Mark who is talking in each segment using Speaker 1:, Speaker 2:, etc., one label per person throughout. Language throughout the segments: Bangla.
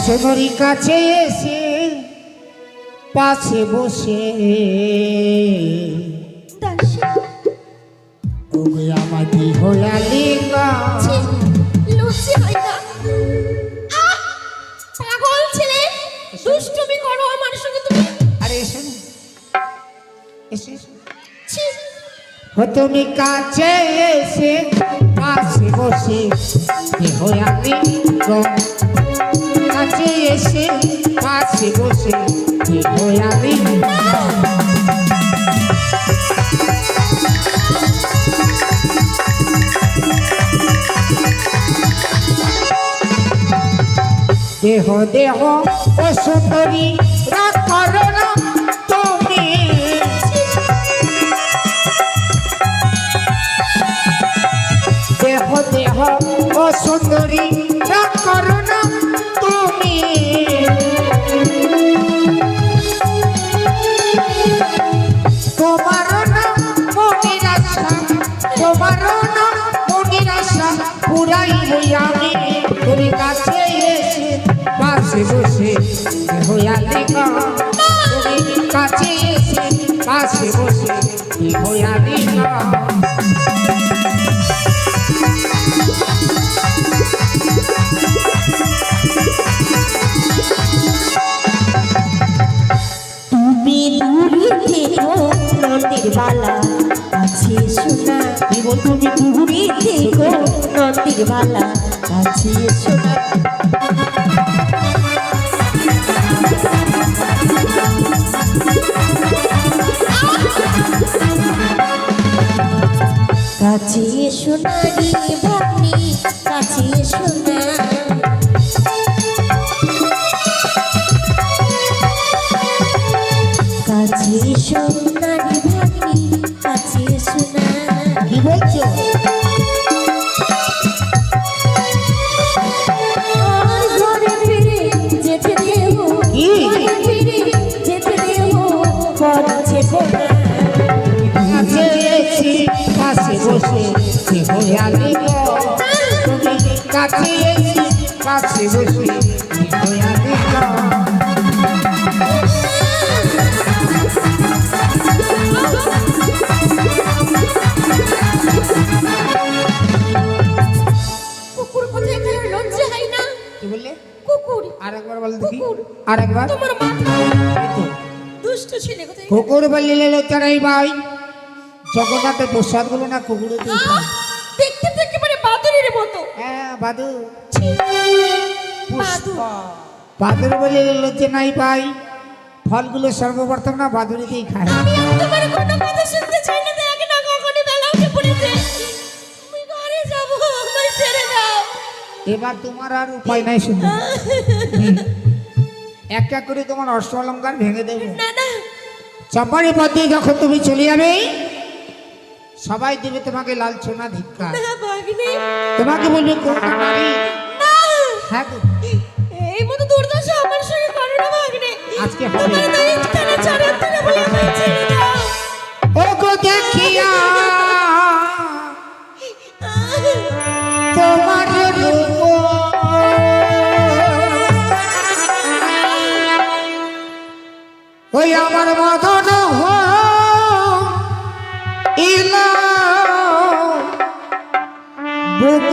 Speaker 1: সুন্দরী কাছে এসে পাশে বসে আমাকে হয়ালি
Speaker 2: পাগল ছেলে, দুষ্টুমি করো আমার সঙ্গে তুমি।
Speaker 1: আরে এসো না, এসে তুমি কাছে এসে পাশে বসে হয়ালি কাছে এসে পাশে বসে হয়ালি দেহ দেহ ও সুন্দরী রাগ করো না তুমি, দেহ দেহ ও সুন্দরী রাগ করো না তুমি, তোমারও না মনের আশা, তোমারও না মনের আশা পুরাই হই আমি, তুমি কাছে এসে পাশে বসে হয়ালি তুমি কাছে এসে পাশে বসে হয়ালি
Speaker 2: তুমি দূরে থেকো নদীর বালা কাছে শোনা, তুমি দূরে থেকো নদীর বালা কাছে শোনা, কাছে শোনা রে ভাগ্নি কাছে শোনা, কাছে শোনা রে ভাগ্নি কাছে শোনা।
Speaker 1: কি বলছো?
Speaker 2: ঘরে ফিরে যেতে দেব, ঘরে ফিরে যেতে দেব করছে কোনা,
Speaker 1: কাছে এসে পাশে বসে হয়ালি তুমি কাছে এসে পাশে বসে হয়ালি
Speaker 2: কুকুর কোথায় গেল? লজ্জা হয় না?
Speaker 1: কি বললে?
Speaker 2: কুকুর
Speaker 1: আরেকবার বল দেখি,
Speaker 2: কুকুর।
Speaker 1: আরেকবার।
Speaker 2: তোমার মাথা দুষ্ট ছেলে কোথায় গেল?
Speaker 1: কুকুর বললে লজ্জা নাই ভাই, জগন্নাথের প্রসাদ গুলো না কুকুরে
Speaker 2: দেখতে তো একেবারে বাদুড়ের মতো।
Speaker 1: হ্যাঁ বাদু
Speaker 2: বাদুড়।
Speaker 1: বাদুর বলে লজ্জা নাই ভাই, ফলগুলো সর্বপ্রথম না বাদুড়িতেই খায়।
Speaker 2: আমি আর তোমার কোনো কথা শুনতে চাই না, দেখ না কখনই বেলা উঠে পড়েছে, আমি ঘরে যাব, আমায় ছেড়ে দাও।
Speaker 1: এবার তোমার আর উপায় নাই, শুনে একটা করে তোমার অষ্টলঙ্কার ভেঙে দেবো।
Speaker 2: না না,
Speaker 1: চম্পারি পথ দিয়ে যখন তুমি চলে যাবে সবাই দেবে তোমাকে লাল সোনা ধিক্কার,
Speaker 2: না ভাগ্নে,
Speaker 1: তোমাকে বলবে কোনটা নারী।
Speaker 2: না
Speaker 1: হ্যাঁ গো,
Speaker 2: এই মতো দুর্দশা আমার সঙ্গে করো না ভাগ্নে,
Speaker 1: আজকে হবে।
Speaker 2: তোমার দয়া টানা চরণ ধরে বলে আমায় ছেড়ে দাও।
Speaker 1: ও গো দেখিয়া তোমার রূপ ওই আমার মদন ইলা বুক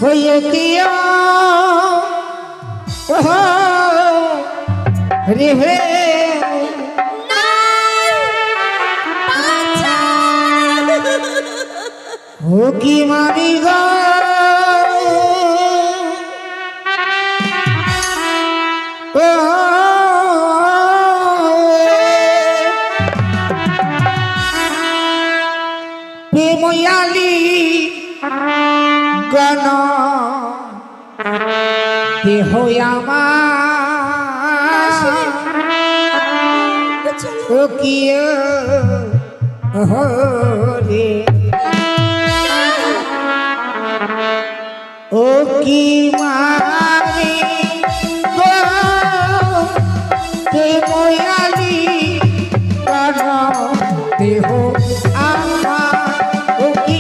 Speaker 1: হয়ে কিয়া রে হে ও কি মানি গো প্রেময়ালি গণ দেহ আমার ও কি রে ও কি মারি গো প্রেময়ালি গণ দেহ আমার ও কি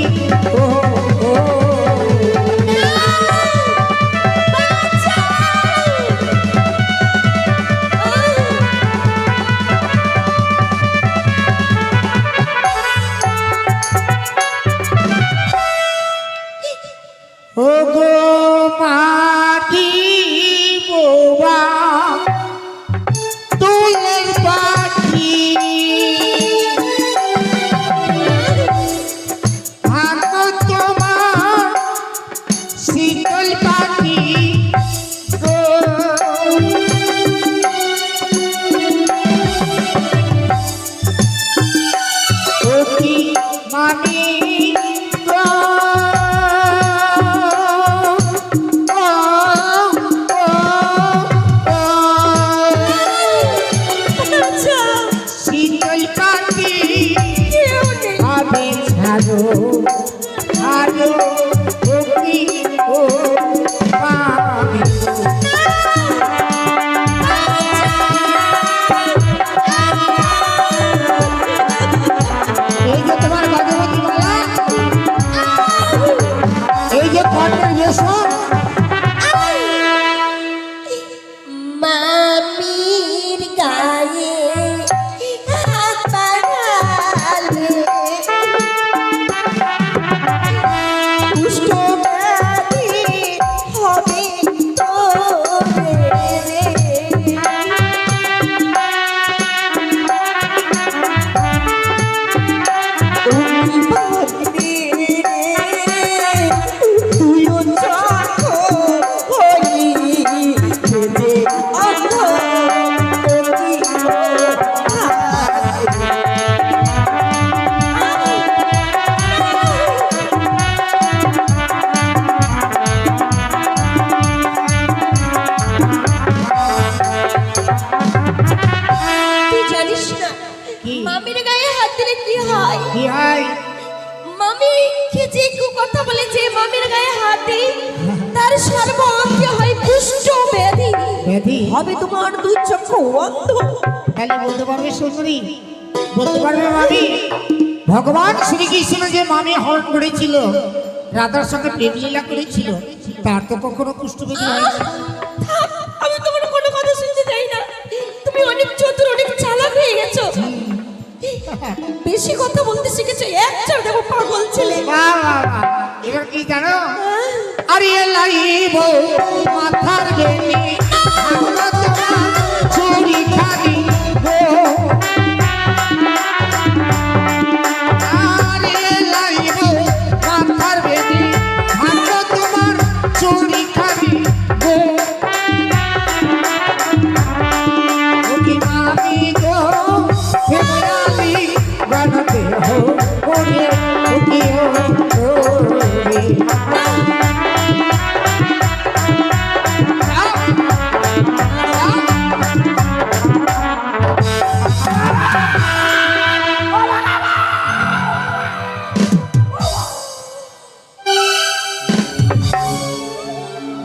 Speaker 3: অন্ধ কি
Speaker 2: তুই জানিস না
Speaker 1: কি?
Speaker 2: মামির গায়ে হাত দিলে কি হয়?
Speaker 1: কি হয়?
Speaker 2: মামি কে যে কথা বলে যে মামির গায়ে হাত দিই তার সর্ব অঙ্গে হয় কুষ্ঠ ব্যাধি।
Speaker 1: ব্যাধি
Speaker 3: হবে তোমার দুই চক্ষু অন্ধ।
Speaker 1: তাহলে বলতে পারবে সুন্দরী, বলতে পারবে মামি ভগবান শ্রীকৃষ্ণ যে মামি হরণ করেছিল, রাধার সঙ্গে প্রেম লীলা করেছিল, তার তো কখনো কুষ্ঠব্যাধি হয়নি।
Speaker 2: থাম, আমি তোমার কোনো কথা শুনতে চাই না। তুমি অনেক চতুর, অনেক চালাক হয়ে গেছো। বেশি কথা বলতে শিখেছো, একটা দেখো পাগল ছেলে।
Speaker 1: বাহ, বাহ, বাহ। এবার কি জানো? আরে লাইব মাথার বেনি আমরা তোমার চুরি খাবি গো। আরে লাইব মাথার বেনি আমরা তোমার চুরি খাবি গো। ওকে মামি গো ফেরালি বানাতে হো ওরে ওকে ওরে।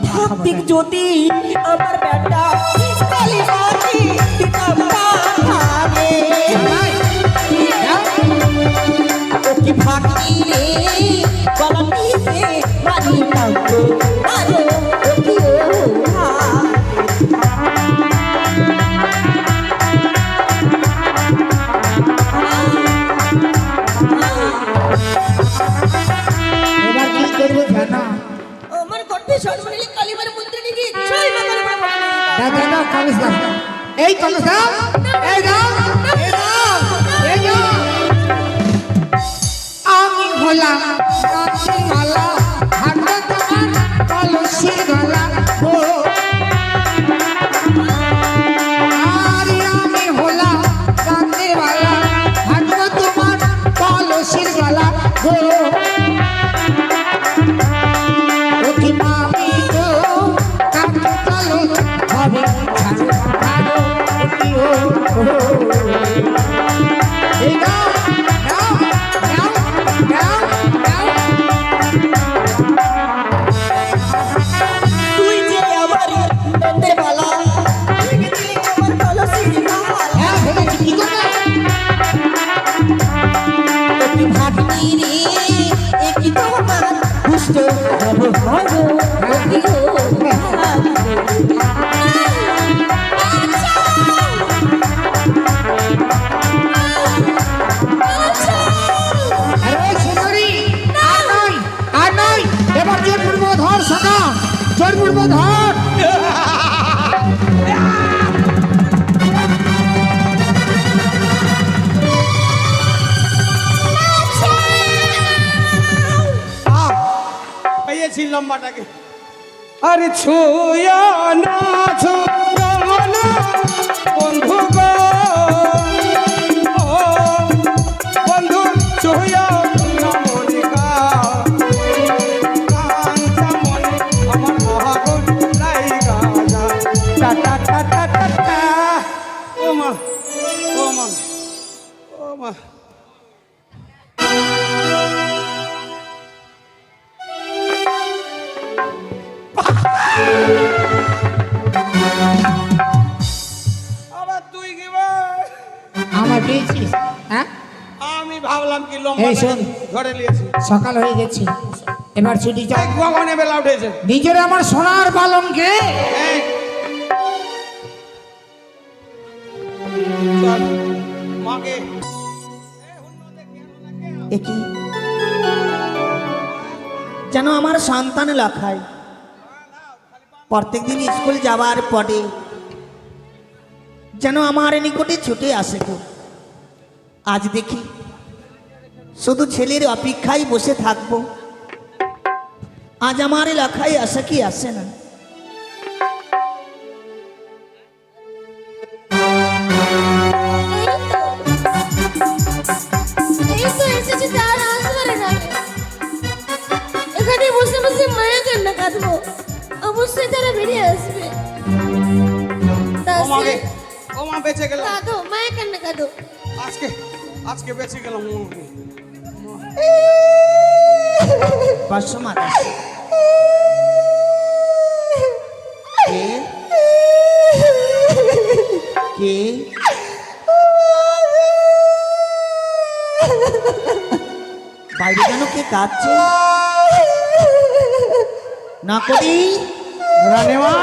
Speaker 3: ভাবতিক যদি আমার বেটা কালী মাটি দিতাম পাহাড়ে। ও কি ভাগি রে গলা নিতে মারি কাউকে আরো ও কি ও ভাই।
Speaker 1: এবার কি করবো জানো?
Speaker 2: আমার গর্ভে জন্ম নিলে কালীবার মন্দিরে নিয়ে গিয়ে ছয় মাথার উপরে বলে দেবো।
Speaker 1: দাও দাও কলেজ দাও, এই কলেজ দাও, এই দাও, এই দাও, এই দাও। আমি হলাম কাঁচি মালা হাতে তোমার কলসির গলা গো। আরে আমি হলাম কাঁচি মালা হাতে তোমার কলসির গলা গো। ওকে মামি গো কাকে চলো হবে ছাড়ো ছাড়ো ওকে ও এই নাও নাও নাও নাও নাও।
Speaker 3: তুই যে আমার নন্দের বালা ভেঙে দিলি আমার কলসির মালা।
Speaker 1: হ্যাঁ ভেবেছি কি করবে?
Speaker 3: ও কি ভাগি রে এ কি তোমার দুষ্ট হব হব ও কি ও ভাই।
Speaker 1: আরে সুন্দরী আর নয় এবার জোর পূর্ব ধর সকা জোর পূর্ব ধর।
Speaker 4: পেয়েছি লম্বাটাকে। আরে ছুঁয়া না ছুঁয়া না বন্ধু গো, ও বন্ধু ছুঁয়া না মনিকা কাঞ্চা মনে আমার মহাগুণ লাইগা যা টা টা টা টা টা টা। ও মা ও মা ও মা। আবার তুই কি বল?
Speaker 1: আমার পেয়েছিস? হ্যাঁ
Speaker 4: আমি ভাবলাম কি লম্বা
Speaker 1: এই শোন।
Speaker 4: ধরে নিয়েছি।
Speaker 1: সকাল হয়ে গেছে, এবার ছুটি চাই।
Speaker 4: গগনে বেলা উঠেছে।
Speaker 1: নিজের আমার সোনার পালনকে
Speaker 4: এই, চল, মাকে
Speaker 3: এ কি যেন আমার সন্তান লেখায় প্রত্যেকদিন স্কুল যাওয়ার পরে যেন আমার নিকটে ছুটে আসে গো। আজ দেখি শুধু ছেলের অপেক্ষায় বসে থাকবো। আজ আমার লেখায় আসে কি আসে না।
Speaker 2: কাঁদবো অবশ্যই তারা বেরিয়ে আসবে।
Speaker 4: ও মা রে, ও মা বেঁচে গেলাম
Speaker 2: কাঁদো মায়ের কান্না কাঁদো।
Speaker 4: আজকে, আজকে বেঁচে গেলাম।
Speaker 3: পাঁচশো মাথা কে কে বাইরে কেন কে কাঁদছে না করি
Speaker 4: রানীমা,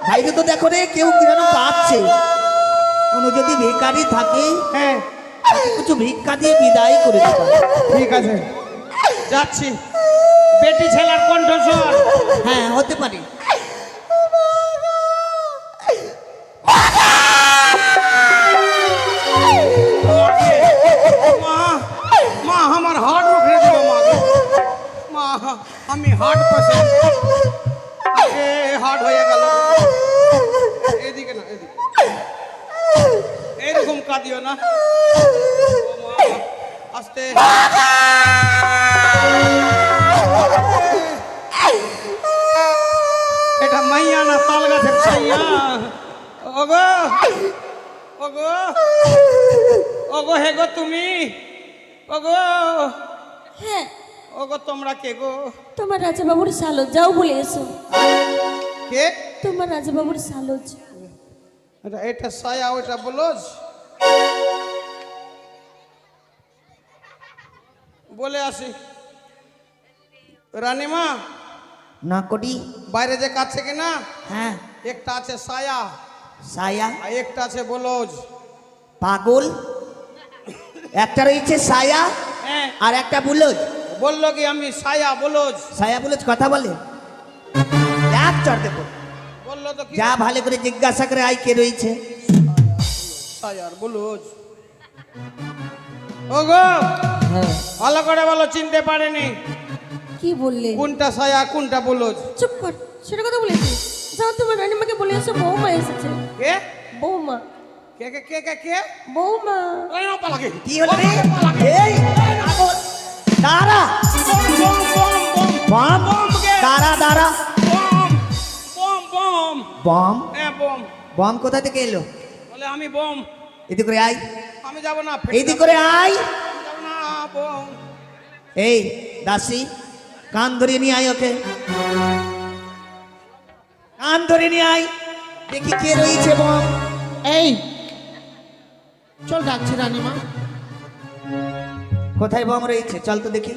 Speaker 3: বাইরে তো দেখো রে কেউ যেন কাঁদছে। কোনো যদি ভিখারি থাকে
Speaker 4: হ্যাঁ
Speaker 3: তাকে কিছু ভিক্ষা দিয়ে বিদায় করে দিতে হবে।
Speaker 4: ঠিক আছে, যাচ্ছি। বেটি ছেলের কণ্ঠস্বর।
Speaker 3: হ্যাঁ হতে পারে।
Speaker 4: মা, মা আমার হার্ট উঠে দিল মা গো। মা, আমি হার্ট পেশেন্ট। আরে হার্ট হয়ে গেল। এদিকে না, এদিকে। এরকম কাঁদিও না। ও মা, আস্তে। এটা মাইয়া না তাল গাছের ছাইয়া। ওগো, ওগো, ওগো হে গো তুমি। ওগো,
Speaker 2: হ্যাঁ
Speaker 4: ওগো তোমরা কে গো?
Speaker 2: তোমার রাজাবাবুর সালজ, যাও বলে এসো।
Speaker 4: কে?
Speaker 2: তোমার রাজাবাবুর সালজ।
Speaker 4: এটা ছায়া, ওইটা ব্লাউজ। বলে আসি। রানীমা,
Speaker 3: না করি
Speaker 4: বাইরে যে কাছে কিনা
Speaker 3: হ্যাঁ
Speaker 4: একটা আছে ছায়া
Speaker 3: সায়া
Speaker 4: আর একটা আছে ব্লাউজ।
Speaker 3: পাগল একটা রয়েছে সায়া
Speaker 4: হ্যাঁ,
Speaker 3: আর একটা বুলোজ।
Speaker 4: বললো কি আমি ছায়া ব্লাউজ?
Speaker 3: সায়া বুলোজ কথা বলে এক চড় দেবো।
Speaker 4: বললো তো কি
Speaker 3: যা ভালো করে জিজ্ঞাসা করে আই কে রয়েছে।
Speaker 4: ছায়ার ব্লাউজ। ওগো, ভালো করে বলো, চিনতে পারেনি
Speaker 2: কি বললে?
Speaker 4: কোনটা ছায়া কোনটা ব্লাউজ।
Speaker 2: চুপ কর, সেটা কথা বলেছি। যাও তোমার রানীমাকে বলে এসো বৌমা এসেছে।
Speaker 4: কে
Speaker 2: বৌমা,
Speaker 4: কে কে কে কে কে?
Speaker 2: বৌমা।
Speaker 4: ওই না পালাকে।
Speaker 3: কি হলো রে এই পাগল দাঁড়া
Speaker 4: বম বম বম
Speaker 3: বম
Speaker 4: বম কে?
Speaker 3: দাঁড়া দাঁড়া
Speaker 4: বম বম বম।
Speaker 3: বম
Speaker 4: হ্যাঁ বম।
Speaker 3: বম কোথা থেকে এলো?
Speaker 4: বলে আমি বম।
Speaker 3: এদিক করে আয়
Speaker 4: আমি যাব না।
Speaker 3: এইদিক করে আয়।
Speaker 4: যাব না বম।
Speaker 3: এই দাসী কান ধরে নিয়ে আয় ওকে, কান ধরে নিয়ে আয় দেখি কে রয়েছে বম।
Speaker 1: এই চল ডাকছি রানীমা।
Speaker 3: কোথায় বম রয়েছে চল তো দেখি।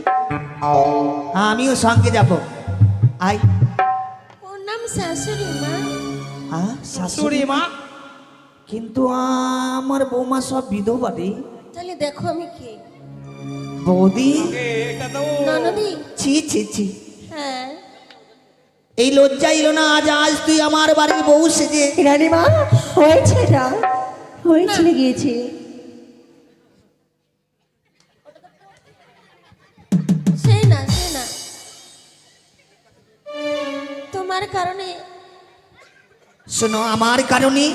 Speaker 3: আমিও সঙ্গে যাব আয়।
Speaker 2: ওর নাম শাশুড়ি মা।
Speaker 3: হ্যাঁ
Speaker 4: চুরি
Speaker 3: শাশুড়ি
Speaker 4: মা।
Speaker 3: কিন্তু আমার বৌমা সব বিধবা রে।
Speaker 2: তাহলে দেখো আমি কে।
Speaker 3: বৌদি
Speaker 4: এটা তো
Speaker 2: ননদি।
Speaker 3: ছি ছি ছি
Speaker 2: হ্যাঁ
Speaker 3: এই লজ্জা এলো না আজ আজ তুই আমার বাড়ির বউ সেজে।
Speaker 5: রানীমা হয়েছে না হয়ে চলে গিয়েছে।
Speaker 2: সেই না সেই না, তোমার কারণে
Speaker 3: শোনো আমার কারণে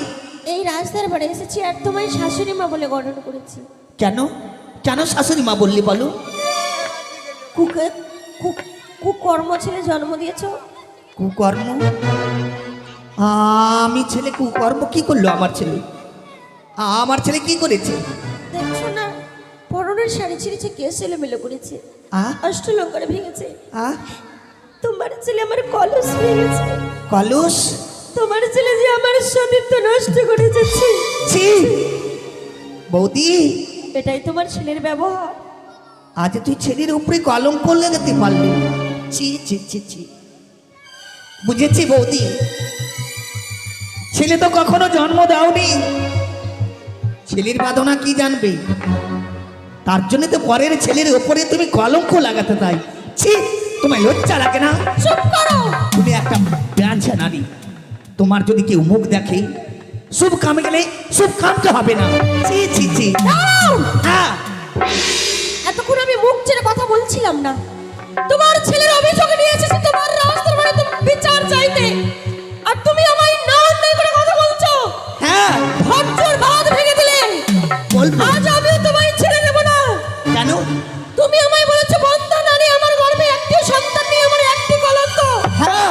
Speaker 2: এই রাস্তার বাড়ি এসেছি আর তোমায় শাশুড়ি মা বলে গঠন করেছি।
Speaker 3: কেন কেন শাশুড়ি মা বললি বলো?
Speaker 2: কুকর্ম ছেলে জন্ম দিয়েছো।
Speaker 3: কুকর্ম? আমি ছেলে কুকর্ম কি করলো আমার ছেলে? আমার ছেলে কি করেছে?
Speaker 2: দেখছো না, পরনের শাড়ি ছিঁড়েছে, কেস এলোমেলো করেছে, অষ্টলঙ্কারে ভেঙেছে। তোমার ছেলে আমার কলস ভেঙেছে।
Speaker 3: কলস?
Speaker 2: তোমার ছেলে যে আমার সতীত্ব নষ্ট করে যাচ্ছে।
Speaker 3: ছি বৌদি,
Speaker 2: এটাই তোমার ছেলের ব্যবহার।
Speaker 3: আজ তুই ছেলের উপরে কলঙ্ক লাগাতে পারলি? ছি ছি ছি ছি বুঝেছি বৌদি, ছেলে তো কখনো জন্ম দাওনি, ছেলের বাদনা কি জানবে? তার জন্য তো পরের ছেলের উপরে তুমি কলঙ্ক লাগাতে তাই। ছি তোমায় লজ্জা লাগে না?
Speaker 2: চুপ করো।
Speaker 3: তুমি একটা ব্যাঞ্চা নারী, তোমার যদি কেউ মুখ দেখে শুভ কামে গেলে শুভ কামতে হবে না। ছি ছি ছি হ্যাঁ
Speaker 2: এতক্ষণ আমি মুখ ছেড়ে কথা বলছিলাম না। তোমার ছেলের অভিযোগ নিয়ে এসেছি তোমার রাস্তার বাড়িতে বিচার চাইতে, আর তুমি আমায় না অন্যায় করে কথা বলছো।
Speaker 3: হ্যাঁ
Speaker 2: ভদ্রর বাঁধ ভেঙে দিলে।
Speaker 3: বলবো।
Speaker 2: আজ আমিও তোমায় ছেড়ে দেব না।
Speaker 3: কেন?
Speaker 2: তুমি আমায় বলেছো বন্ধা নারী, আমার গর্ভে একটি সন্তান নিয়ে আমার একটি কলঙ্ক।
Speaker 3: হ্যাঁ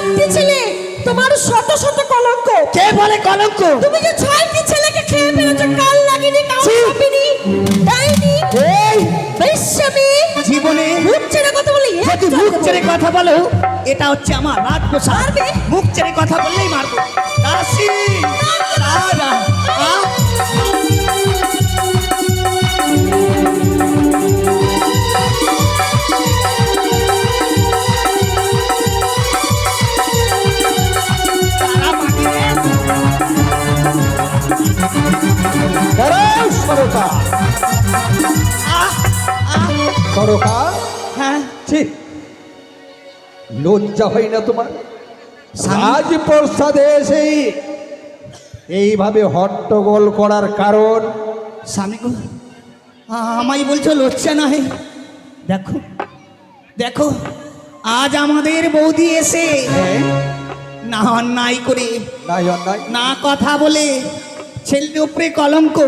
Speaker 2: একটি ছেলে তোমার শত শত কলঙ্ক।
Speaker 3: কে বলে কলঙ্ক?
Speaker 2: তুমি যে 6টি ছেলেকে খেয়ে ফেলেছো, কাল লাগিনি, কাল
Speaker 3: ছি!
Speaker 2: কাঁপিনি, ডাইনি,
Speaker 3: এই
Speaker 2: বেশ্যামি,
Speaker 3: জীবনে
Speaker 2: মুখ ছেড়ে কথা বলি
Speaker 3: যদি মুখ ছেড়ে কথা বলো, এটা হচ্ছে আমার রাজপ্রসাদ।
Speaker 2: মারবে?
Speaker 3: মুখ ছেড়ে কথা বললেই মারবো। দাসী, দাদা,
Speaker 6: সরকার,
Speaker 3: হ্যাঁ
Speaker 6: ছি, লজ্জা হয় না তোমার? রাজপ্রসাদে এসে এইভাবে হট্টগোল করার কারণ?
Speaker 3: স্বামী গো, আমায় বলছো লজ্জা নয়? দেখো দেখো, আজ আমাদের বৌদি এসে না অন্যায় করে,
Speaker 6: নাই অন্যায়,
Speaker 3: না কথা বলে, ছেলের উপরে কলঙ্ক,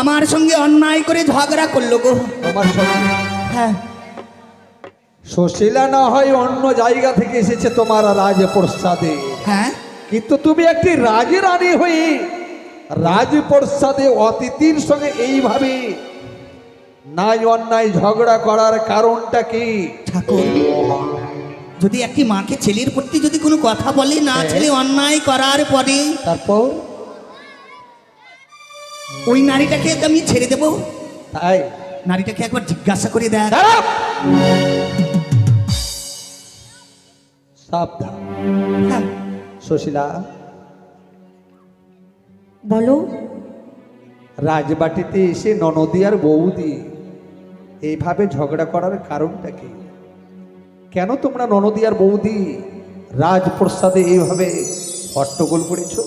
Speaker 3: আমার সঙ্গে অন্যায় করে ঝগড়া করলো গো।
Speaker 6: তোমার সঙ্গে
Speaker 3: হ্যাঁ,
Speaker 6: সুশীলা না হয় অন্য জায়গা থেকে এসেছে তোমার রাজপ্রসাদে,
Speaker 3: হ্যাঁ,
Speaker 6: কিন্তু তুমি একটি রাজরানী হয়ে রাজপ্রসাদে অতিথির সঙ্গে এইভাবে নাই অন্যায় ঝগড়া করার কারণটা কি?
Speaker 3: ঠাকুর, যদি একটি মাকে ছেলের প্রতি যদি কোনো কথা বলে, না ছেলে অন্যায় করার পরে,
Speaker 6: তারপর
Speaker 3: ওই নারীটাকে আমি ছেড়ে দেবো?
Speaker 6: তাই
Speaker 3: নারীটাকে একবার জিজ্ঞাসা করে দেখ।
Speaker 6: দাঁড়াও! সাবধান
Speaker 3: হ্যাঁ,
Speaker 6: সুশীলা,
Speaker 5: বলো।
Speaker 6: রাজবাটিতে এসে ননদি আর বৌদি এইভাবে ঝগড়া করার কারণটা কি? কেন তোমরা ননদি আর বৌদি রাজপ্রসাদে এইভাবে হট্টগোল করেছো?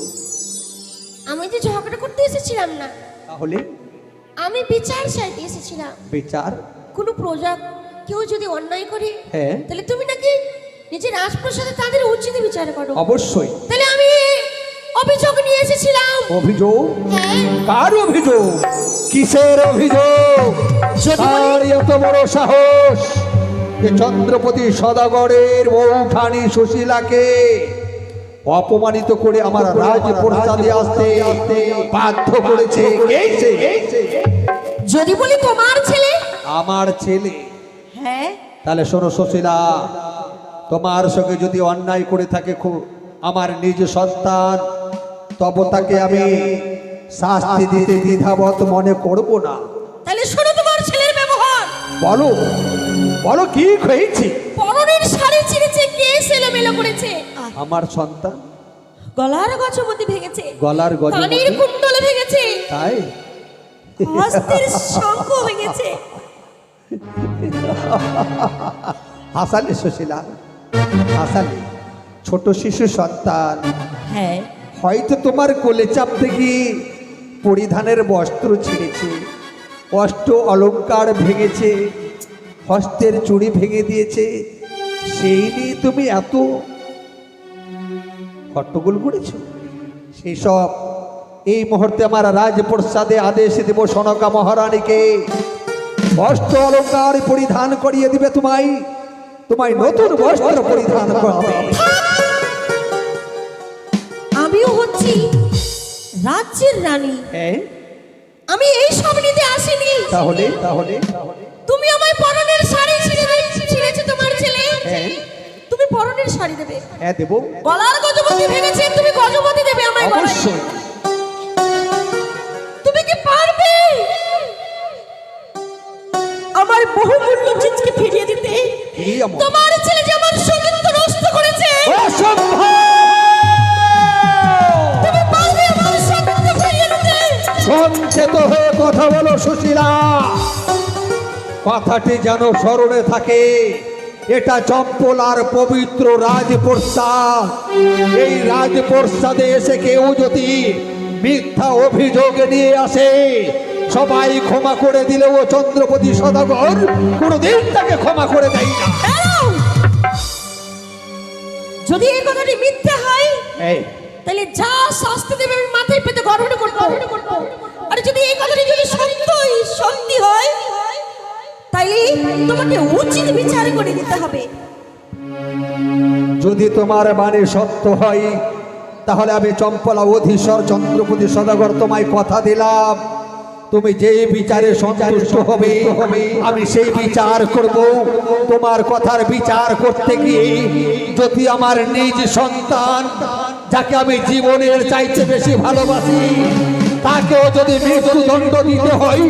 Speaker 2: আমি যে ঝগড়া করতে এসেছিলাম না,
Speaker 6: তাহলে
Speaker 2: আমি বিচার চাইতে এসেছিলাম।
Speaker 6: বিচার?
Speaker 2: কোনো প্রজা কেউ যদি অন্যায় করে,
Speaker 6: হ্যাঁ,
Speaker 2: তাহলে তুমি নাকি নিজের রাজপ্রসাদে তাদের উচিত বিচার করো।
Speaker 6: অবশ্যই।
Speaker 2: তাহলে আমি অভিযোগ নিয়ে এসেছিলাম।
Speaker 6: অভিযোগ?
Speaker 2: হ্যাঁ,
Speaker 6: কার অভিযোগ? কিসের অভিযোগ? তার এত বড় সাহস যে চন্দ্রপতি সদাগরের বৌঠানি সুশীলাকে অপমানিত করে আমার রাজপ্রসাদে আসতে বাধ্য করেছে। কে সে?
Speaker 2: যদি বলি তোমার ছেলে।
Speaker 6: আমার ছেলে?
Speaker 2: হ্যাঁ,
Speaker 6: তাহলে শোনো সুশীলা, তোমার সঙ্গে যদি অন্যায় করে থাকে আমার নিজ সন্তান, তবে তাকে আমি শাস্তি দিতে দ্বিধাবোধ মনে করব না।
Speaker 2: তাহলে শোনো তোমার ছেলের ব্যবহার।
Speaker 6: বলো বলো, কি হয়েছে?
Speaker 2: পরনের শাড়ি ছিঁড়েছে, কেস এলোমেলো করেছে,
Speaker 6: আমার সন্তান
Speaker 2: গলার গজমতি ভেঙেছে,
Speaker 6: গলার গজমতি?
Speaker 2: কানের কুণ্ডল ভেঙেছে,
Speaker 6: তাই?
Speaker 2: হস্তের শঙ্খ ভেঙেছে।
Speaker 6: হাসালে সুশীলা, হাসালে। ছোট শিশু সন্তান,
Speaker 2: হ্যাঁ,
Speaker 6: হয়তো তোমার কোলে চাপতে গিয়ে পরিধানের বস্ত্র ছিঁড়েছে, অষ্ট অলংকার ভেঙেছে, হস্তের চুড়ি ভেঙে দিয়েছে, সেই নিয়ে তুমি এত হট্টগোল করেছো। সেই সব এই মুহূর্তে আমার রাজপ্রসাদে আদেশ দেব সনকা মহারানীকে বস্ত্র অলংকার পরিধান করিয়ে দিবে, তোমায় নতুন বস্ত্র পরিধান করাবে।
Speaker 2: আমিও হচ্ছি রাজ্যের রানী,
Speaker 6: হ্যাঁ,
Speaker 2: আমি এই সব নিতে আসিনি।
Speaker 6: তাহলে তাহলে
Speaker 2: তুমি আমায় পরনের শাড়ি ছিঁড়েছে তোমার ছেলে,
Speaker 6: হ্যাঁ,
Speaker 2: তুমি পরনের শাড়ি দেবে।
Speaker 6: হ্যাঁ দেবো,
Speaker 2: গলার গজমতি ভেঙেছে, তুমি গজমতি দেবে আমায় গলায়।
Speaker 6: অবশ্যই।
Speaker 2: তুমি কি পারবে আমার বহুমূল্য জিনিসকে ফিরিয়ে দিতে?
Speaker 6: কি এমন?
Speaker 2: তোমার ছেলে যে আমার সতীত্ব নষ্ট করেছে,
Speaker 6: অসম্ভব!
Speaker 2: তুমি পারবে আমার সতীত্ব ফিরিয়ে দিতে?
Speaker 6: সংযত হয়ে কথা বলো সুশীলা, কথাটি যেন স্মরণে থাকে। এটা চম্পলার পবিত্র রাজপ্রসাদ। এই রাজপ্রসাদে এসে কেউ যদি মিথ্যা অভিযোগ নিয়ে আসে, সবাই ক্ষমা করে দিলেও চন্দ্রপতি সদাগর কোনোদিন তাকে ক্ষমা করে দেয় না।
Speaker 2: দাঁড়াও, যদি এই কথাটি মিথ্যা হয়,
Speaker 6: এই
Speaker 2: তাহলে যা শাস্তি দেবে আমি মাথায় পেতে গর্ব করবো। আর যদি এই কথাটি যদি সত্যি হয়, তাইলে তোমাকে উচিত বিচার করে দিতে হবে।
Speaker 6: যদি তোমার বাণী সত্য হয় তাহলে আমি চম্পলা অধীশ্বর চন্দ্রপতি সদাগর তোমায় কথা দিলাম, তুমি যেই বিচারে সন্তুষ্ট হবে আমি সেই বিচার করব। তোমার কথার বিচার করতে গিয়ে যদি আমার নিজ সন্তান, যাকে আমি জীবনের চাইতে বেশি ভালোবাসি, তাকেও যদি মৃত্যুদণ্ড দিতে হয়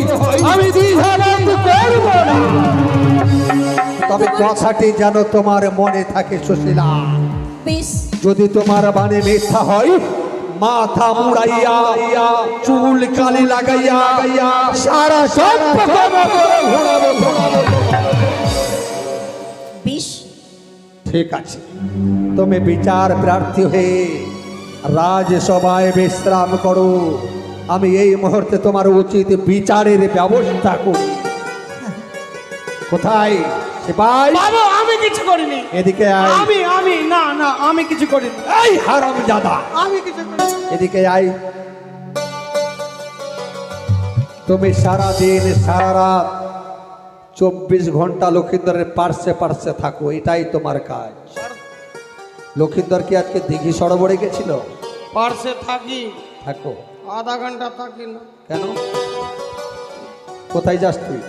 Speaker 6: আমি দ্বিধাবোধ করব না। তবে কথাটি যেন তোমার মনে থাকে সুশীলা,
Speaker 2: বেশ,
Speaker 6: যদি তোমার বাণী মিথ্যা হয় মাথা মুড়াইয়া চুল কালি লাগাইয়া সারা সব
Speaker 2: বেশ,
Speaker 6: ঠিক আছে, তুমি বিচার প্রার্থী হয়ে রাজসভায় বিশ্রাম করো, আমি এই মুহূর্তে তোমার উচিত বিচারের ব্যবস্থা করি। কোথায় সিপাই?
Speaker 4: বাবু আমি কিছু করিনি।
Speaker 6: এদিকে আয়।
Speaker 4: আমি না না আমি কিছু করিনি।
Speaker 6: এই হারামজাদা,
Speaker 4: আমি কিছু করিনি।
Speaker 6: এদিকে আয়। তুমি সারা দিন সারা রাত 24 ঘন্টা লক্ষিন্দরের পার্শ্বে পার্শ্বে থাকো, এটাই তোমার কাজ। লক্ষিন্দর কি আজকে দিঘি সরোবরে গেছিল?
Speaker 4: পার্সে থাকি,
Speaker 6: থাকো।
Speaker 4: আধা ঘন্টা থাকি না।
Speaker 6: কেন? কোথায় যাস তুই?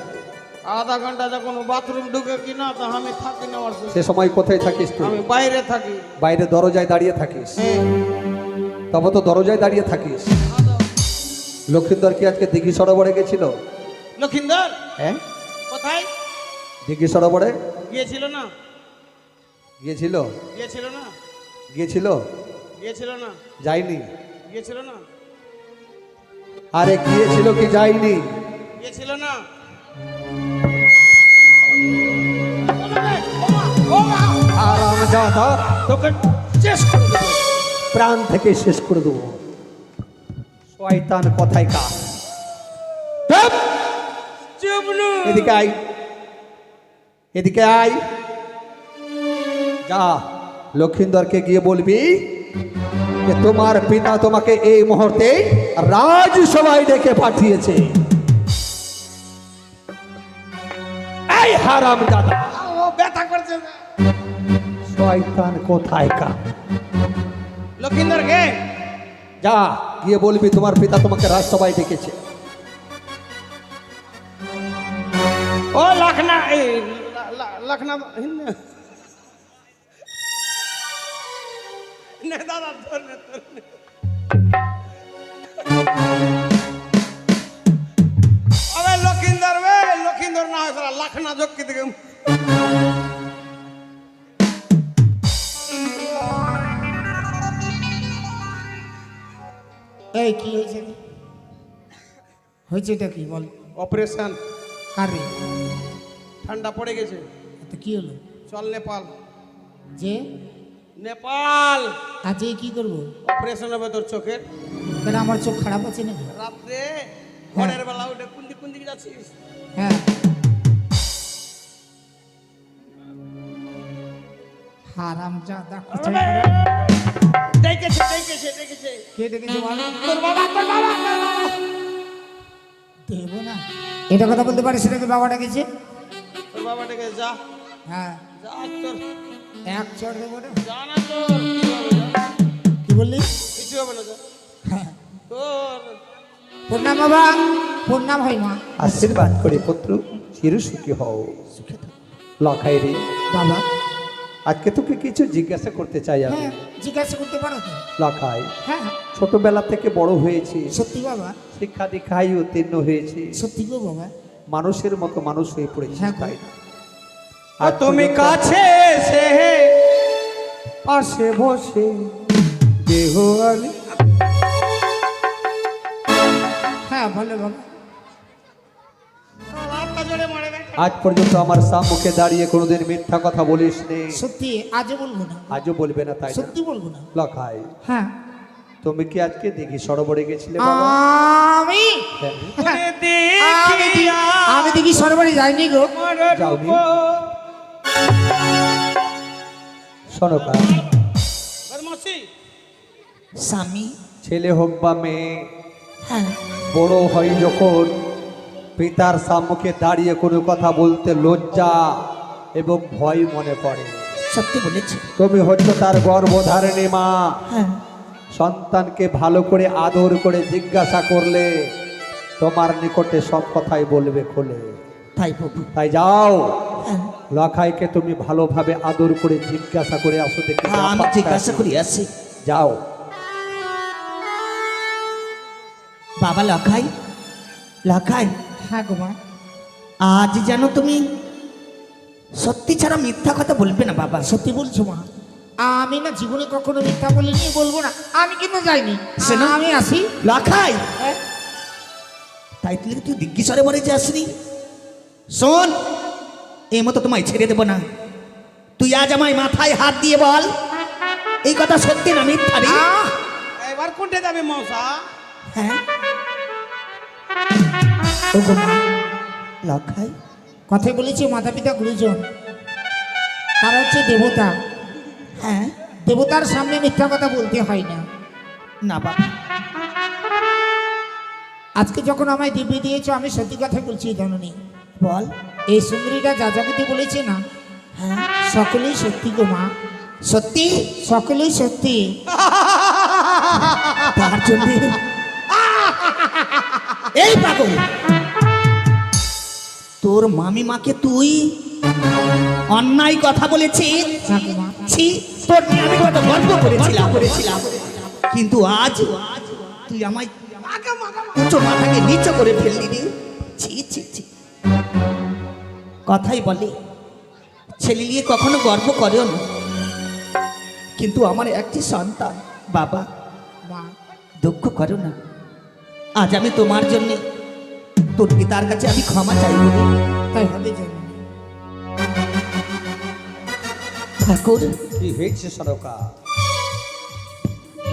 Speaker 4: আধা ঘন্টা যখন বাথরুম ঢুকে কিনা তো আমি থাকি না। ওর সাথে।
Speaker 6: সে সময় কোথায় থাকিস তুই?
Speaker 4: আমি বাইরে থাকি।
Speaker 6: বাইরে দরজায় দাঁড়িয়ে থাকিস? তবে তো দরজায় দাঁড়িয়ে থাকিস। লক্ষিন্দর কি আজকে দিঘি সরোবরে গেছিল?
Speaker 4: লক্ষিন্দর
Speaker 6: হ্যাঁ,
Speaker 4: কোথায়
Speaker 6: দিঘি সরোবরে
Speaker 4: গিয়েছিল না?
Speaker 6: গিয়েছিল?
Speaker 4: গিয়েছিল না?
Speaker 6: গিয়েছিল?
Speaker 4: গিয়েছিল না?
Speaker 6: যায়নি?
Speaker 4: গিয়েছিল না?
Speaker 6: আরে গিয়েছিল কি যায়নি?
Speaker 4: গিয়েছিল না?
Speaker 6: হারামজাদা,
Speaker 4: তোকে শেষ করে দেবো।
Speaker 6: প্রাণ থেকে শেষ করে দেবো। শয়তান কথায় কা।
Speaker 4: চুপলু
Speaker 6: এদিকে আয়, এদিকে আয়। যা লক্ষিন্দরকে গিয়ে বলবি যে তোমার পিতা তোমাকে এই মুহূর্তে রাজসভায় ডেকে পাঠিয়েছে। এই হারামজাদা,
Speaker 4: ও ব্যথা করছে।
Speaker 6: শয়তান কোথায় কা।
Speaker 4: লক্ষিন্দর কে?
Speaker 6: যা গিয়ে বলবি তোমার পিতা তোমাকে রাজসভায় ডেকেছে।
Speaker 4: ও লখনা এই লখনা নে দাদা ধর নে ধর নে। আরে লক্ষিন্দর বে, লক্ষিন্দর না হয় সারা লখনা জক্কি থেকে।
Speaker 1: এই কি হয়েছে? হয়েছে এটা কি বল?
Speaker 4: অপারেশন।
Speaker 1: কারে?
Speaker 4: ঠান্ডা পড়ে গেছে।
Speaker 1: তো কি হলো?
Speaker 4: চল নেপাল।
Speaker 1: যে
Speaker 4: নেপাল
Speaker 1: আজকে কি করবো?
Speaker 4: অপারেশন হবে তোর চোখের।
Speaker 1: কেন আমার চোখ খারাপ আছে নাকি?
Speaker 4: রাত্রে ঘরের বেলা উঠে কোন দিকে যাচ্ছিস?
Speaker 1: হ্যাঁ, হারামজাদা কোথায়?
Speaker 4: ডেকেছে ডেকেছে ডেকেছে।
Speaker 1: কে ডেকেছে বল?
Speaker 4: তোর বাবা তোর বাবা তোর বাবা।
Speaker 1: দেবো না। এটা কথা বলতে পারিস নাকি বাবা ডেকেছে?
Speaker 4: তোর বাবা ডেকে যা
Speaker 1: হ্যাঁ,
Speaker 4: যা তোর
Speaker 1: এক চড় দেবো না।
Speaker 4: যা না তোর কি হবে যা।
Speaker 1: কি বললি?
Speaker 4: কিছু হবে না যা
Speaker 1: হ্যাঁ।
Speaker 4: তোর।
Speaker 1: প্রণাম বাবা, প্রণাম হয় মা।
Speaker 6: আশীর্বাদ করে পুত্র চির সুখী হও। লখাই রে,
Speaker 1: বাবা
Speaker 6: আজকে তোকে কিছু জিজ্ঞাসা করতে চাই আমি।
Speaker 1: হ্যাঁ, জিজ্ঞাসা করতে পারো তো?
Speaker 6: লখাই,
Speaker 1: হ্যাঁ,
Speaker 6: ছোটবেলা থেকে বড় হয়েছি,
Speaker 1: সত্যি বাবা,
Speaker 6: শিক্ষা দীক্ষায় উত্তীর্ণ হয়েছি,
Speaker 1: সত্যি গো বাবা।
Speaker 6: মানুষের মতো মানুষ হয়ে পড়েছি,
Speaker 1: হ্যাঁ গো।
Speaker 6: তাই না?
Speaker 4: আর তুমি কাছে এসে পাশে বসে দেহ আলি।
Speaker 1: হ্যাঁ বলে বাবা।
Speaker 4: রাতটা জোরে মারে রে।
Speaker 6: আজ পর্যন্ত আমার সম্মুখে দাঁড়িয়ে কোনোদিন মিথ্যা কথা বলিস নি,
Speaker 1: সত্যি আজও বলবো না,
Speaker 6: আজও বলবে না, তাই না?
Speaker 1: সত্যি বলবো না।
Speaker 6: লখাই,
Speaker 1: হ্যাঁ,
Speaker 6: তুমি কি আজকে দিঘি সরোবরে গেছিলে বাবা?
Speaker 1: আমি
Speaker 6: হ্যাঁ।
Speaker 1: আমি দেখি সরোবরে যাইনি গো।
Speaker 6: যাওনি? শোনো কা,
Speaker 4: বদমাশি।
Speaker 1: স্বামী,
Speaker 6: ছেলে হোক বা মেয়ে,
Speaker 1: হ্যাঁ
Speaker 6: বড় হয় যখন পিতার সম্মুখে দাঁড়িয়ে কোনো কথা বলতে লজ্জা এবং ভয় মনে পড়ে।
Speaker 3: সত্যি বলেছি।
Speaker 6: তুমি হচ্ছে তার গর্ভধারিণী মা।
Speaker 3: হ্যাঁ
Speaker 6: সন্তানকে ভালো করে আদর করে জিজ্ঞাসা করলে তোমার নিকটে সব কথাই বলবে খুলে।
Speaker 3: তাই প্রভু।
Speaker 6: তাই যাও,
Speaker 3: হ্যাঁ
Speaker 6: লখাইকে তুমি ভালোভাবে আদর করে জিজ্ঞাসা করে আসো দেখি।
Speaker 3: হ্যাঁ, আমি জিজ্ঞাসা করি আসি।
Speaker 6: যাও।
Speaker 3: বাবা লখাই, লখাই,
Speaker 1: হ্যাঁ গো মা।
Speaker 3: আজ যেন তুমি সত্যি ছাড়া মিথ্যা কথা বলবে না বাবা।
Speaker 1: সত্যি বলছো মা? আমি না জীবনে কখনো মিথ্যা বলিনি, বলবো না। আমি কিন্তু যাইনি।
Speaker 3: শোনো।
Speaker 1: আমি আসি।
Speaker 3: লখাই,
Speaker 1: হ্যাঁ?
Speaker 3: তাই তুই দিগ্গিসরে বলে যে আসনি। শোন, এই মতো তোমায় ছেড়ে দেবো না। তুই আজ আমায় মাথায় হাত দিয়ে বল, এই কথা সত্যি না মিথ্যা রে?
Speaker 1: আহ!
Speaker 4: এবার কোনটা যাবে মশা?
Speaker 3: হ্যাঁ ও গো মা, লখাই,
Speaker 1: কথাই বলেছি মাতা পিতা গুরুজন, তারা হচ্ছে দেবতা।
Speaker 3: হ্যাঁ
Speaker 1: দেবতার সামনে মিথ্যা কথা বলতে হয় না।
Speaker 3: না বাবা,
Speaker 1: আজকে যখন আমায় দিব্যি দিয়েছো, আমি সত্যি কথা বলছি জানুনি।
Speaker 3: বল।
Speaker 1: এই সুন্দরীটা যা যাবতীয় বলেছে না,
Speaker 3: হ্যাঁ
Speaker 1: সকলেই সত্যি গো মা।
Speaker 3: সত্যি?
Speaker 1: সকলেই সত্যি।
Speaker 3: তার জন্য এই পাগল, তোর মামি মাকে তুই অন্যায় কথা বলেছিস।
Speaker 1: হ্যাঁ গো মা।
Speaker 3: ছি, তোর নিয়ে আমি কত গর্ব করেছিলাম, কিন্তু আজ তুই আমায় উঁচু মাথাকে নিচু করে ফেললি রে। ছি ছি ছি। কথাই বলে ছেলে নিয়ে কখনো গর্ব করেও না, কিন্তু আমার একটি সন্তান। বাবা
Speaker 1: মা,
Speaker 3: দুঃখ করো না, আজ আমি তোমার জন্য তোর পিতার কাছে আমি ক্ষমা চাইব।
Speaker 1: তাই হবে জানুনি।
Speaker 3: ঠাকুর,
Speaker 6: কি হয়েছে সরকা?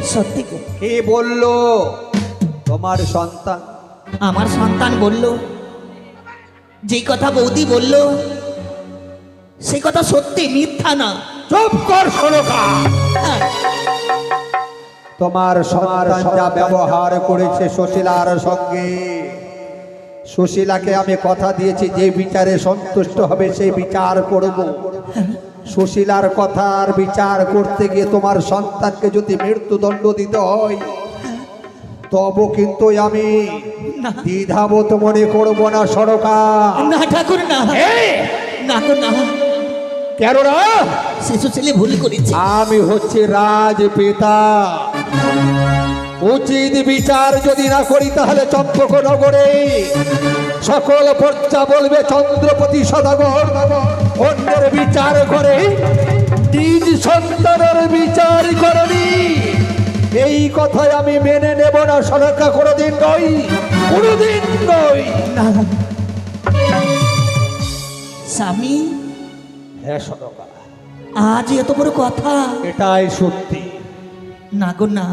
Speaker 3: সত্যি গো,
Speaker 6: কে বললো তোমার সন্তান?
Speaker 3: আমার সন্তান বলল, যেই কথা বৌদি বলল সেই কথা সত্যি, মিথ্যা না।
Speaker 6: চুপ কর সরকা।
Speaker 3: হ্যাঁ,
Speaker 6: তোমার সন্তান যা ব্যবহার করেছে সুশীলার সঙ্গে, সুশীলাকে আমি কথা দিয়েছি যে বিচারে সন্তুষ্ট হবে সেই বিচার করব। সুশীলার কথার বিচার করতে গিয়ে তোমার সন্তানকে যদি মৃত্যুদণ্ড দিতে হয়, তবু কিন্তু আমি
Speaker 3: না।
Speaker 6: দ্বিধাবোধ মনে করবো না সরকার।
Speaker 3: না ঠাকুর না, না গো না,
Speaker 6: কেন না?
Speaker 3: শিশু ছেলে ভুল করেছে।
Speaker 6: আমি হচ্ছে রাজপিতা, উচিত বিচার যদি না করি তাহলে চম্পকনগরে সকল প্রজা বলবে চন্দ্রপতি সদাগর অন্যের বিচার করে নিজ সন্তানের বিচার করেনি। এই কথাই আমি মেনে নেব না সরকার, কোনোদিন নই, কোনোদিন নই।
Speaker 3: না স্বামী,
Speaker 6: হ্যাঁ সরকার,
Speaker 3: আজ এত বড় কথা।
Speaker 6: এটাই সত্যি।
Speaker 3: না গো না,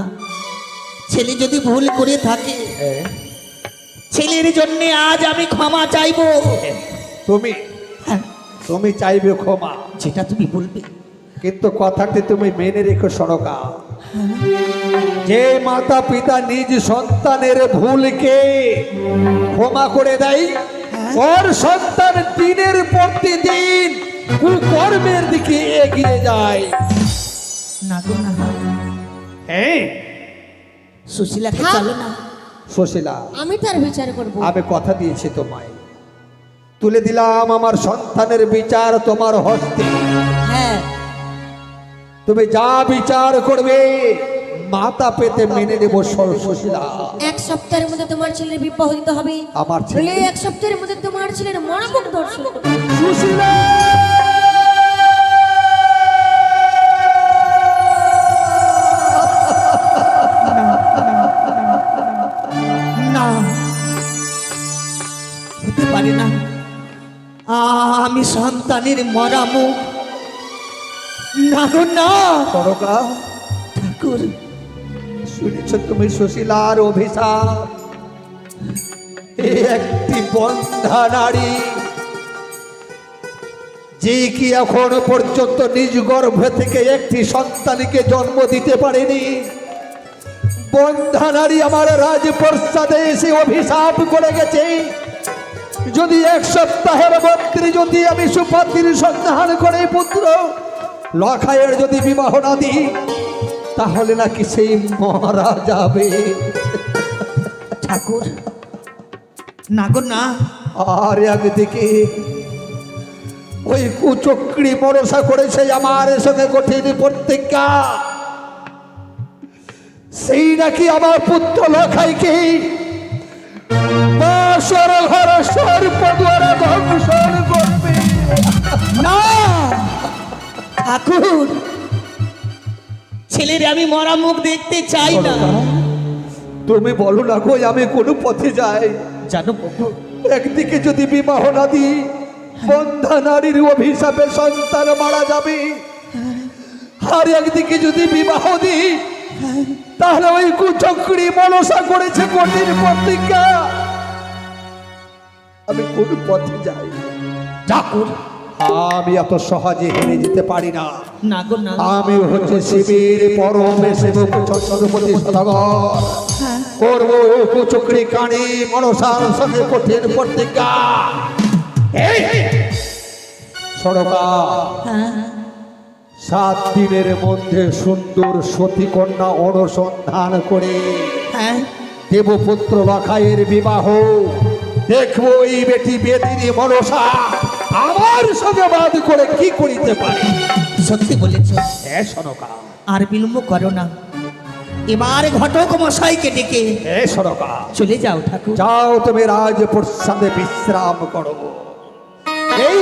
Speaker 3: ছেলে যদি ভুল করে থাকে
Speaker 6: হ্যাঁ,
Speaker 3: ছেলের জন্য আজ আমি ক্ষমা চাইবো।
Speaker 6: তুমি
Speaker 3: হ্যাঁ,
Speaker 6: তুমি চাইবে ক্ষমা,
Speaker 3: যেটা তুমি বলবে।
Speaker 6: কিন্তু কথাটি তুমি মেনে রেখো সরকা। যে মাতা পিতা নিজ সন্তানের ভুলকে ক্ষমা করে দেয়, ওর সন্তান দিনের পর দিন কুকর্মের দিকে এগিয়ে যায়।
Speaker 3: না গো না,
Speaker 6: হ্যাঁ
Speaker 3: সুশীলাকে
Speaker 2: হ্যাঁ।
Speaker 3: চলো না।
Speaker 6: সুশীলা,
Speaker 2: আমি তার বিচার করব।
Speaker 6: আমি কথা দিয়েছি তোমায়, তুলে দিলাম আমার সন্তানের বিচার তোমার হস্তে।
Speaker 2: হ্যাঁ,
Speaker 6: তুমি যা বিচার করবে মাতা পেতে মেনে নেব সুশীলা।
Speaker 2: এক সপ্তাহের মধ্যে তোমার ছেলের বিবাহ দিতে হবে।
Speaker 6: আমার ছেলে-
Speaker 2: নইলে এক সপ্তাহের মধ্যে তোমার ছেলের মরণমুখ দর্শন করতে হবে।
Speaker 6: সুশীলা,
Speaker 3: না, হতে পারে না। আমি সন্তানের মরা মুখ, না গো না।
Speaker 6: সরকা,
Speaker 3: ঠাকুর,
Speaker 6: শুনেছ তুমি সুশীলার অভিশাপ? এই একটি বন্ধা নারী যে কি এখন পর্যন্ত নিজ গর্ভ থেকে একটি সন্তানকে জন্ম দিতে পারেনি, বন্ধা নারী আমার রাজপ্রসাদে এসে অভিশাপ করে গেছে, যদি এক সপ্তাহের মধ্যে যদি আমি সুপাত্রীর সন্ধান করে পুত্র লখাইয়ের যদি বিবাহ না দিই তাহলে নাকি সেই মারা যাবে।
Speaker 3: ঠাকুর না গো না,
Speaker 6: আর একদিকে ওই কুচক্রি ভরসা করেছে আমার সঙ্গে কঠিন প্রতিজ্ঞা, সেই নাকি আমার পুত্র লখাইকে বাসর ঘর সর্প দ্বারা ধ্বংসন করবে।
Speaker 3: না ঠাকুর, ছেলের আমি মরা মুখ দেখতে চাই না।
Speaker 6: তুমি বলো না গো আমি কোন পথে যাই।
Speaker 3: জানো প্রভু,
Speaker 6: একদিকে যদি বিবাহ না দিই বন্ধা নারীর অভিশাপে সন্তান মারা যাবে, আর একদিকে যদি বিবাহ দিই তাহলে ওই কুচক্রি মনসা করেছে কঠিন প্রতিজ্ঞা, আমি কোন পথে যাই।
Speaker 3: ঠাকুর
Speaker 6: আমি এত সহজে হেরে যেতে পারি না।
Speaker 3: না গো না,
Speaker 6: আমি হচ্ছে শিবের পরম সেবক ছত্রপতি সদাগর, করব কুচক্রি কানে মনসার সঙ্গে কঠিন প্রতিজ্ঞা। সড়কা 7 দিনের মধ্যে সুন্দর সতী কন্যা অনুসন্ধান করে
Speaker 3: হ্যাঁ
Speaker 6: দেবপুত্র লখাইয়ের বিবাহ দেখবো। এই বেটি বেদিনী মনসা আমার সঙ্গে বাদ করে কি করিতে পারে।
Speaker 3: সত্যি বলেছ।
Speaker 6: হ্যাঁ সনকা,
Speaker 3: আর বিলম্ব করো না, এবার ঘটক মশাইকে ডেকে
Speaker 6: হ্যাঁ সনকা,
Speaker 3: চলে যাও ঠাকুর।
Speaker 6: যাও তুমি রাজপ্রসাদে বিশ্রাম করো। এই